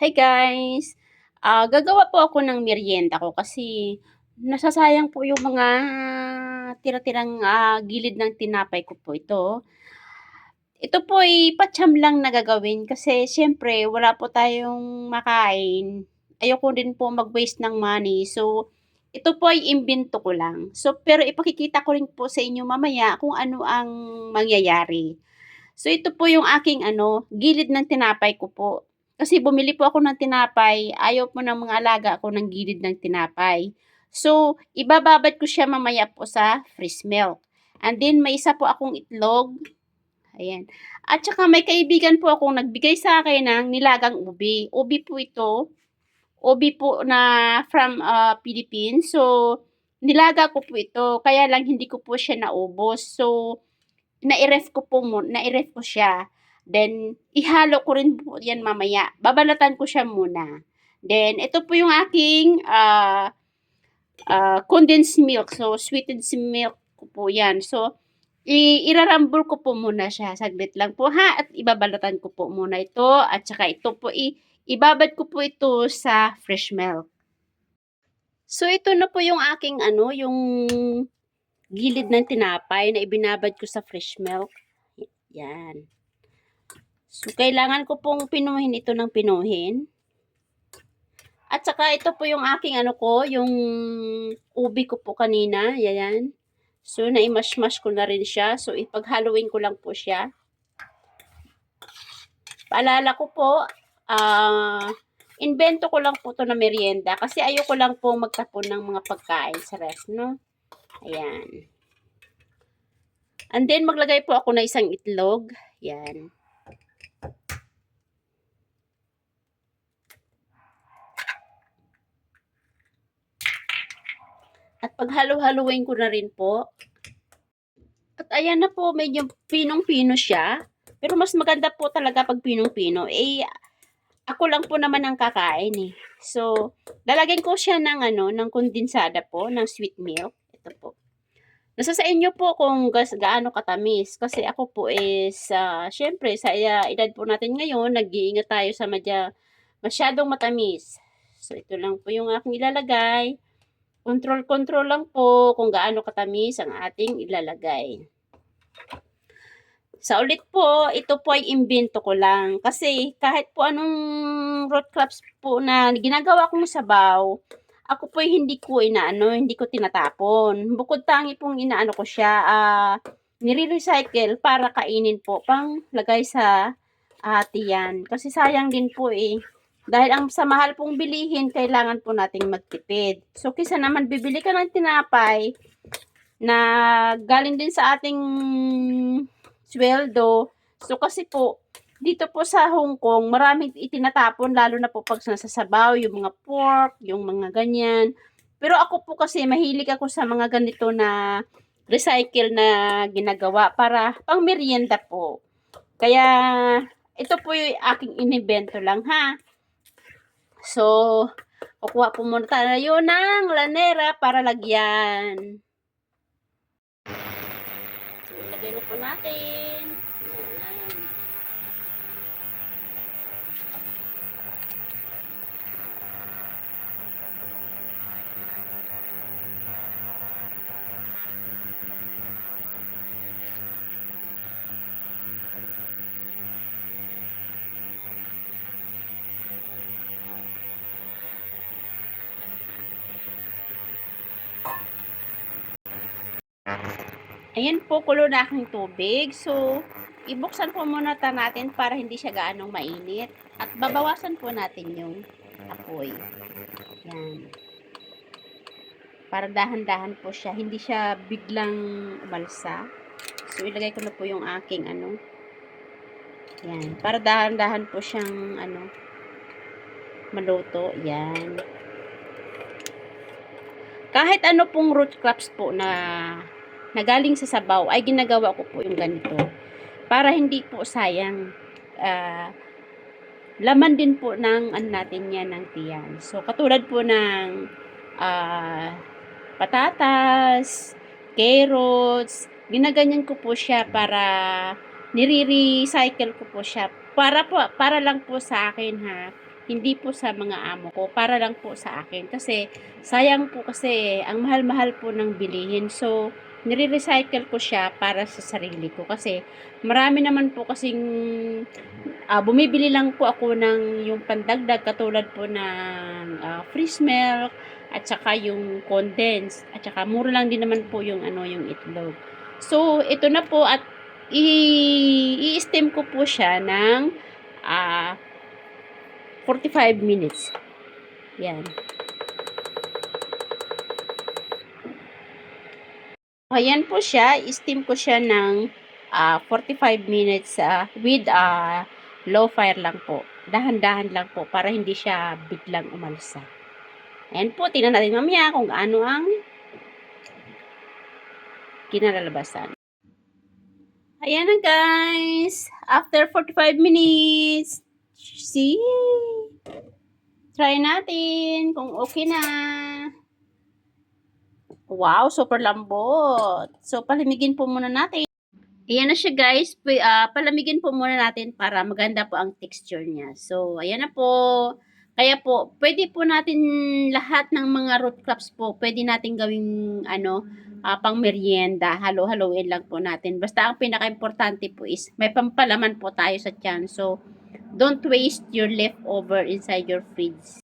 Hi guys! Gagawa po ako ng merienda ko kasi nasasayang po yung mga tira-tirang gilid ng tinapay ko po ito. Ito po ay patsyam lang na gagawin kasi siyempre wala po tayong makain. Ayoko din po mag-waste ng money. So, ito po ay imbento ko lang. So, pero ipakikita ko rin po sa inyo mamaya kung ano ang mangyayari. So, ito po yung aking gilid ng tinapay ko po. Kasi bumili po ako ng tinapay, ayaw po ng mga alaga ko ng gilid ng tinapay. So, ibababad ko siya mamaya po sa freeze milk. And then, may isa po akong itlog. Ayan. At saka may kaibigan po akong nagbigay sa akin ng nilagang ubi. Ubi po ito. Ubi po na from Philippines. So, nilaga ko po ito. Kaya lang hindi ko po siya naubos. So, nai-ref ko siya. Then, ihalo ko rin po yan mamaya. Babalatan ko siya muna. Then, ito po yung aking condensed milk. So, sweetened milk ko po yan. So, irarambol ko po muna siya. Saglit lang po ha. At ibabalatan ko po muna ito. At saka ito po, ibabad ko po ito sa fresh milk. So, ito na po yung aking yung gilid ng tinapay na ibinabad ko sa fresh milk. Yan. So, kailangan ko pong pinuhin ito ng pinuhin. At saka ito po yung aking yung ubi ko po kanina. Yan. So, naimash-mash ko na rin siya. So, ipaghaluin ko lang po siya. Paalala ko po, invento ko lang po to na merienda kasi ayoko lang po magtapon ng mga pagkain sa rest, no? Ayan. And then, maglagay po ako ng isang itlog. Yan. At paghalo-haluin ko na rin po. At ayan na po, medyo pinong-pino siya. Pero mas maganda po talaga pag pinong-pino. Ako lang po naman ang kakain eh. So, lalagyan ko siya ng ng kondensada po, ng sweet milk. Ito po. Nasa sa inyo po kung gaano katamis. Kasi ako po is, syempre, sa edad po natin ngayon, nag-iingat tayo sa masyadong matamis. So, ito lang po yung aking ilalagay. Control lang po kung gaano katamis ang ating ilalagay. Sa ulit po, ito po ay imbento ko lang. Kasi kahit po anong root crops po na ginagawa kong sabaw, ako po ay hindi ko tinatapon. Bukod tangi pong inaano ko siya, nire-recycle para kainin po, pang lagay sa tiyan. Kasi sayang din po eh. Dahil sa mahal pong bilihin, kailangan po nating magtipid. So, kisa naman bibili ka ng tinapay na galing din sa ating sweldo. So, kasi po, dito po sa Hong Kong, maraming itinatapon, lalo na po pag nasasabaw, yung mga pork, yung mga ganyan. Pero ako po kasi, mahilig ako sa mga ganito na recycle na ginagawa para pang merienda po. Kaya, ito po yung aking inimbento lang ha. So, kukuha po muna tayo ng lanera para lagyan. So, ilagay na po natin. Ayan. Ayan po, kulo na aking tubig. So, ibuksan po muna natin para hindi siya gaanong mainit. At babawasan po natin yung apoy. Yan. Para dahan-dahan po siya. Hindi siya biglang umalsa. So, ilagay ko na po yung aking Yan. Para dahan-dahan po siyang maluto. Yan. Kahit ano pong root crops po na galing sa sabaw, ay ginagawa ko po yung ganito. Para hindi po sayang. Laman din po ng natin yan ng tiyan. So, katulad po ng patatas, carrots, ginaganyan ko po siya para nire-recycle ko po siya. Para lang po sa akin ha. hindi po sa mga amo ko, para lang po sa akin. Kasi sayang po kasi ang mahal-mahal po ng bilihin. So, nire-recycle ko siya para sa sarili ko kasi marami naman po kasing bumibili lang po ako ng yung pandagdag katulad po ng fresh milk at saka yung condensed at saka mura lang din naman po yung yung itlog. So, ito na po at i-steam ko po siya ng 45 minutes. Yan. Ayan po siya, i-steam ko siya ng 45 minutes with low fire lang po. Dahan-dahan lang po para hindi siya biglang umalsa. Ayan po, tingnan natin mamaya kung ano ang kinalalabasan. Ayan na guys, after 45 minutes, see? Try natin kung okay na. Wow, super lambot. So, palamigin po muna natin. Ayan na siya guys. Palamigin po muna natin para maganda po ang texture niya. So, ayan na po. Kaya po, pwede po natin lahat ng mga root crops po, pwede natin gawing pang merienda. Halo-haloin lang po natin. Basta ang pinaka-importante po is may pampalaman po tayo sa tiyan. So, don't waste your leftover inside your fridge.